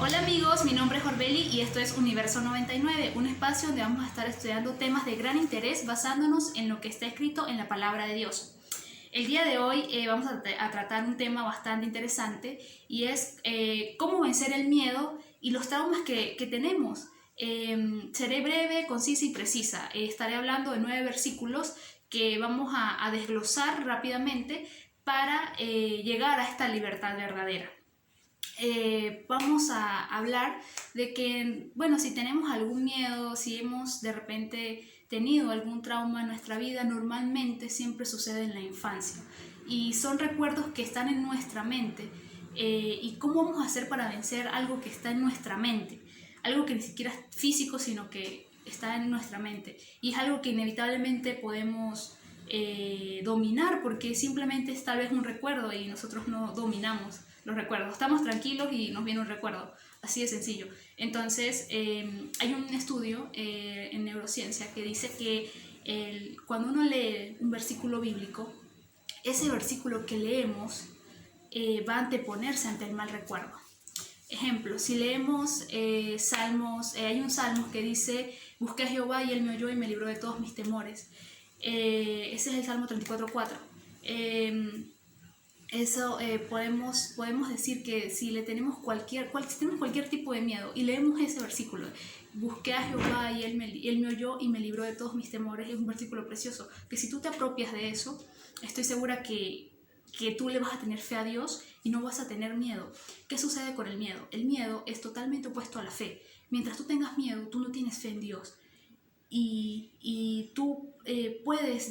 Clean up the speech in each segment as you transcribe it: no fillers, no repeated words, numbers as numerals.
Hola amigos, mi nombre es Orbeli y esto es Universo 99, un espacio donde vamos a estar estudiando temas de gran interés basándonos en lo que está escrito en la palabra de Dios. El día de hoy vamos a tratar un tema bastante interesante y es cómo vencer el miedo y los traumas que tenemos. Seré breve, concisa y precisa. Estaré hablando de 9 versículos que vamos a desglosar rápidamente para llegar a esta libertad verdadera. Vamos a hablar de que, bueno, si tenemos algún miedo, si hemos de repente tenido algún trauma en nuestra vida, normalmente siempre sucede en la infancia y son recuerdos que están en nuestra mente. ¿Y cómo vamos a hacer para vencer algo que está en nuestra mente? Algo que ni siquiera es físico, sino que está en nuestra mente y es algo que inevitablemente podemos dominar, porque simplemente es tal vez un recuerdo y nosotros no dominamos los recuerdos. Estamos tranquilos y nos viene un recuerdo, así de sencillo. Entonces, hay un estudio en neurociencia que dice que cuando uno lee un versículo bíblico, ese versículo que leemos va a anteponerse ante el mal recuerdo. Ejemplo, si leemos Salmos, hay un Salmos que dice: busqué a Jehová y él me oyó y me libró de todos mis temores. Ese es el Salmo 34:4. Eso podemos decir que si le tenemos si tenemos cualquier tipo de miedo y leemos ese versículo: busqué a Jehová y él me oyó y me libró de todos mis temores, es un versículo precioso, que si tú te apropias de eso, estoy segura que tú le vas a tener fe a Dios y no vas a tener miedo. ¿Qué sucede con el miedo? El miedo es totalmente opuesto a la fe. Mientras tú tengas miedo, tú no tienes fe en Dios. Y tú puedes,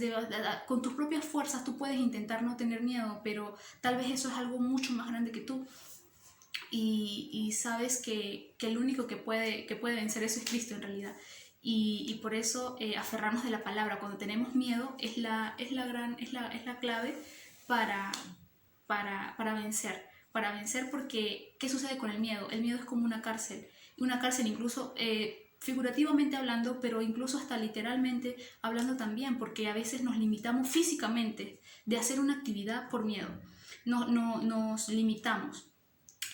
con tus propias fuerzas, tú puedes intentar no tener miedo, pero tal vez eso es algo mucho más grande que tú. Y sabes que el único que puede vencer eso es Cristo en realidad. Y por eso aferrarnos de la palabra cuando tenemos miedo es la clave para vencer. Para vencer, porque ¿qué sucede con el miedo? El miedo es como una cárcel. Y una cárcel incluso figurativamente hablando, pero incluso hasta literalmente hablando también, porque a veces nos limitamos físicamente de hacer una actividad por miedo. Nos limitamos.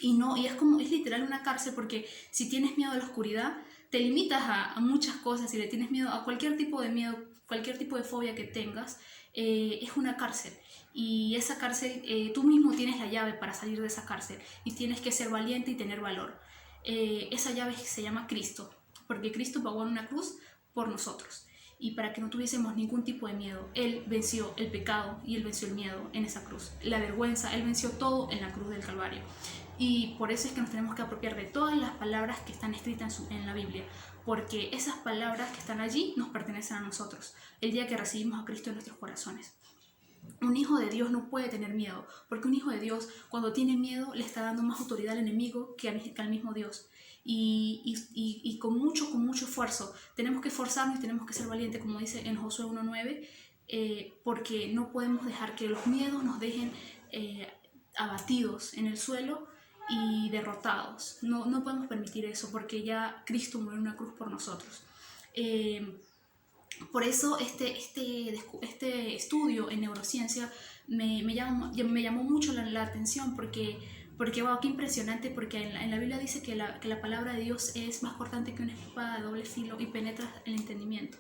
Y es literal una cárcel, porque si tienes miedo a la oscuridad, te limitas a muchas cosas. Si le tienes miedo a cualquier tipo de miedo, cualquier tipo de fobia que tengas, es una cárcel. Y esa cárcel, tú mismo tienes la llave para salir de esa cárcel y tienes que ser valiente y tener valor. Esa llave se llama Cristo, porque Cristo pagó en una cruz por nosotros. Y para que no tuviésemos ningún tipo de miedo, Él venció el pecado y Él venció el miedo en esa cruz. La vergüenza, Él venció todo en la cruz del Calvario. Y por eso es que nos tenemos que apropiar de todas las palabras que están escritas en la Biblia, porque esas palabras que están allí nos pertenecen a nosotros, el día que recibimos a Cristo en nuestros corazones. Un hijo de Dios no puede tener miedo, porque un hijo de Dios, cuando tiene miedo, le está dando más autoridad al enemigo que al mismo Dios. Y con mucho esfuerzo tenemos que esforzarnos y tenemos que ser valientes, como dice en Josué 1:9, porque no podemos dejar que los miedos nos dejen abatidos en el suelo y derrotados. No podemos permitir eso, porque ya Cristo murió en una cruz por nosotros. Por eso este estudio en neurociencia me llamó mucho la atención, porque wow, qué impresionante, porque en la Biblia dice que la palabra de Dios es más cortante que una espada de doble filo y penetra el entendimiento.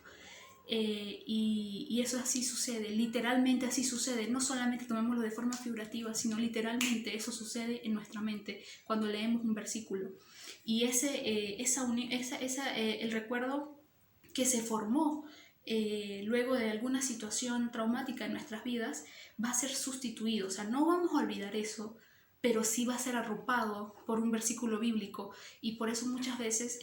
Y eso así sucede, literalmente así sucede. No solamente tomémoslo de forma figurativa, sino literalmente eso sucede en nuestra mente cuando leemos un versículo. Y el recuerdo que se formó luego de alguna situación traumática en nuestras vidas va a ser sustituido. O sea, no vamos a olvidar eso, pero sí va a ser arropado por un versículo bíblico. Y por eso muchas veces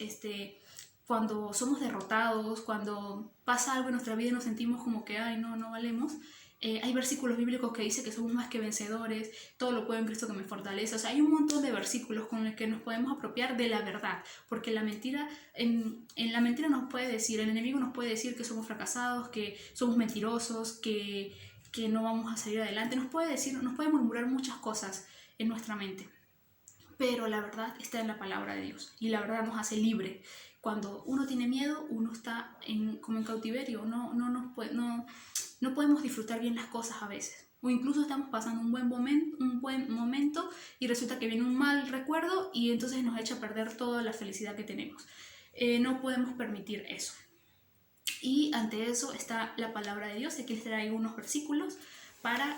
cuando somos derrotados, cuando pasa algo en nuestra vida y nos sentimos como que ay, no valemos, hay versículos bíblicos que dicen que somos más que vencedores, todo lo puedo en Cristo que me fortalece. O sea, hay un montón de versículos con los que nos podemos apropiar de la verdad, porque la mentira, en la mentira nos puede decir, el enemigo nos puede decir que somos fracasados, que somos mentirosos, que no vamos a salir adelante, nos puede murmurar muchas cosas en nuestra mente. Pero la verdad está en la palabra de Dios, y la verdad nos hace libre. Cuando uno tiene miedo, uno está como en cautiverio, no podemos disfrutar bien las cosas a veces. o incluso estamos pasando un buen momento y resulta que viene un mal recuerdo y entonces nos echa a perder toda la felicidad que tenemos. No podemos permitir eso. Y ante eso está la palabra de Dios. Aquí les traigo unos versículos para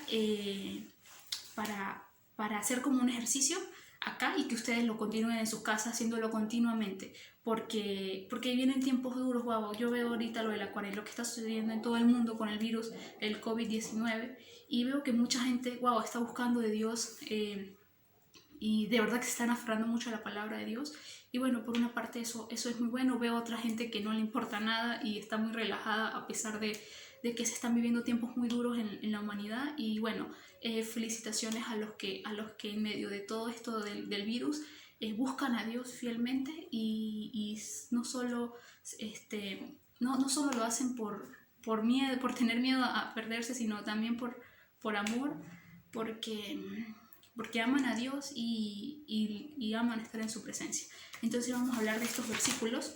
hacer como un ejercicio acá y que ustedes lo continúen en sus casas haciéndolo continuamente, porque vienen tiempos duros. Wow, yo veo ahorita lo de la cuarentena, lo que está sucediendo en todo el mundo con el virus, el COVID-19, y veo que mucha gente, wow, está buscando de Dios, y de verdad que se están aferrando mucho a la palabra de Dios. Y bueno, por una parte eso es muy bueno. Veo a otra gente que no le importa nada y está muy relajada a pesar de que se están viviendo tiempos muy duros en la humanidad. Y bueno, felicitaciones a los que en medio de todo esto del virus buscan a Dios fielmente y no solo lo hacen por miedo, por tener miedo a perderse, sino también por amor, porque aman a Dios y aman estar en su presencia. Entonces vamos a hablar de estos versículos.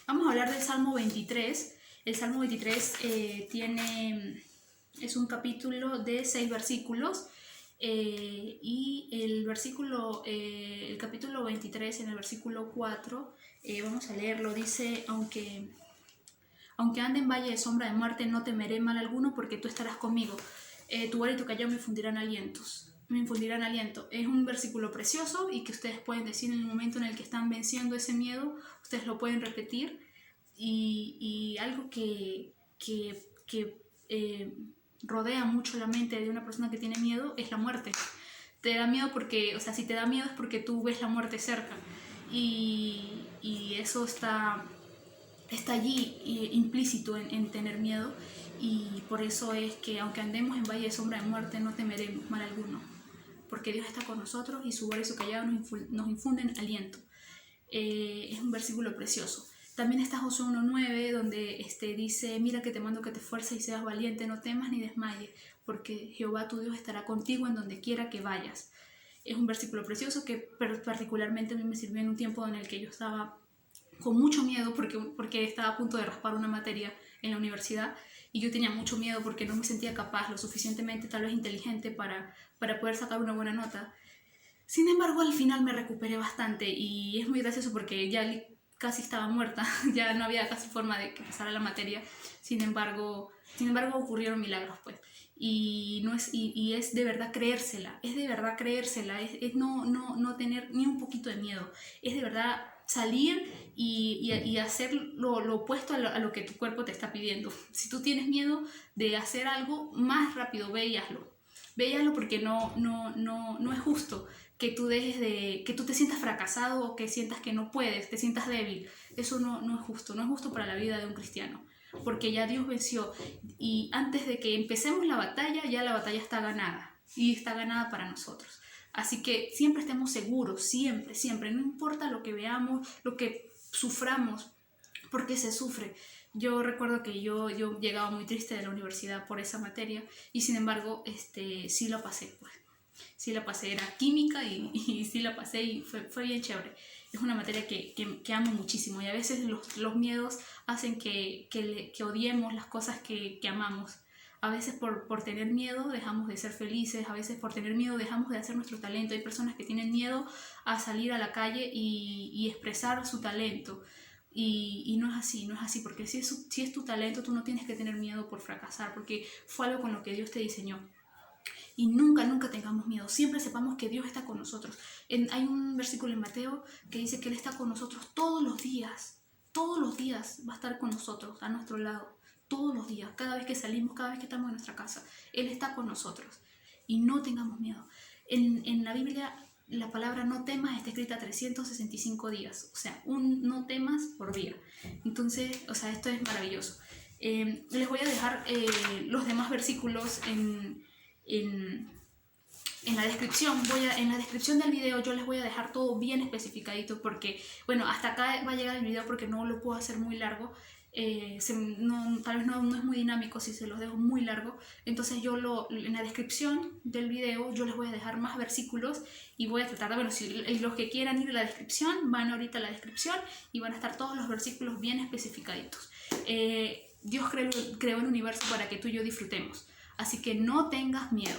Vamos a hablar del Salmo 23. El Salmo 23 es un capítulo de 6 versículos, y el capítulo 23, en el versículo 4, vamos a leerlo. Dice: aunque ande en valle de sombra de muerte, no temeré mal alguno, porque tú estarás conmigo. Tu vara y tu callado me infundirán aliento. Es un versículo precioso y que ustedes pueden decir en el momento en el que están venciendo ese miedo. Ustedes lo pueden repetir. Y algo que rodea mucho la mente de una persona que tiene miedo es la muerte. Te da miedo porque, o sea, si te da miedo es porque tú ves la muerte cerca. Y eso está allí implícito en tener miedo. Y por eso es que aunque andemos en valle de sombra de muerte, no temeremos mal alguno, porque Dios está con nosotros y su vara y su callado nos infunden aliento. Es un versículo precioso. También está Josué 1:9, donde dice: mira que te mando que te esfuerces y seas valiente, no temas ni desmayes, porque Jehová tu Dios estará contigo en donde quiera que vayas. Es un versículo precioso que particularmente a mí me sirvió en un tiempo en el que yo estaba con mucho miedo porque estaba a punto de raspar una materia en la universidad y yo tenía mucho miedo porque no me sentía capaz, lo suficientemente tal vez inteligente para poder sacar una buena nota. Sin embargo, al final me recuperé bastante y es muy gracioso porque ya casi estaba muerta, ya no había casi forma de que pasara la materia. Sin embargo ocurrieron milagros, pues. Y es de verdad creérsela, es no tener ni un poquito de miedo, es de verdad salir y hacer lo opuesto a lo que tu cuerpo te está pidiendo. Si tú tienes miedo de hacer algo, más rápido ve y hazlo. Ve y hazlo, porque no es justo que tú que tú te sientas fracasado o que sientas que no puedes, te sientas débil. Eso no es justo, no es justo para la vida de un cristiano, porque ya Dios venció y antes de que empecemos la batalla, ya la batalla está ganada y está ganada para nosotros. Así que siempre estemos seguros, siempre, no importa lo que veamos, lo que suframos, porque se sufre. Yo recuerdo que yo llegaba muy triste de la universidad por esa materia y sin embargo sí la pasé, pues. Sí la pasé, era química y sí la pasé y fue bien chévere. Es una materia que amo muchísimo y a veces los miedos hacen que odiemos las cosas que amamos. A veces por tener miedo dejamos de ser felices, a veces por tener miedo dejamos de hacer nuestro talento. Hay personas que tienen miedo a salir a la calle y expresar su talento. Y no es así, porque si es tu talento, tú no tienes que tener miedo por fracasar, porque fue algo con lo que Dios te diseñó. Y nunca tengamos miedo, siempre sepamos que Dios está con nosotros. Hay un versículo en Mateo que dice que Él está con nosotros todos los días va a estar con nosotros, a nuestro lado, todos los días, cada vez que salimos, cada vez que estamos en nuestra casa, Él está con nosotros. Y no tengamos miedo. En la Biblia la palabra no temas está escrita 365 días, o sea, no temas por día. Entonces, o sea, esto es maravilloso. Les voy a dejar los demás versículos en la descripción. En la descripción del video yo les voy a dejar todo bien especificadito, porque, bueno, hasta acá va a llegar el video porque no lo puedo hacer muy largo. Tal vez no es muy dinámico si se los dejo muy largo. Entonces en la descripción del video yo les voy a dejar más versículos y voy a tratar de, bueno, si los que quieran ir a la descripción van ahorita a la descripción y van a estar todos los versículos bien especificaditos. Dios creó el universo para que tú y yo disfrutemos. así que no tengas miedo.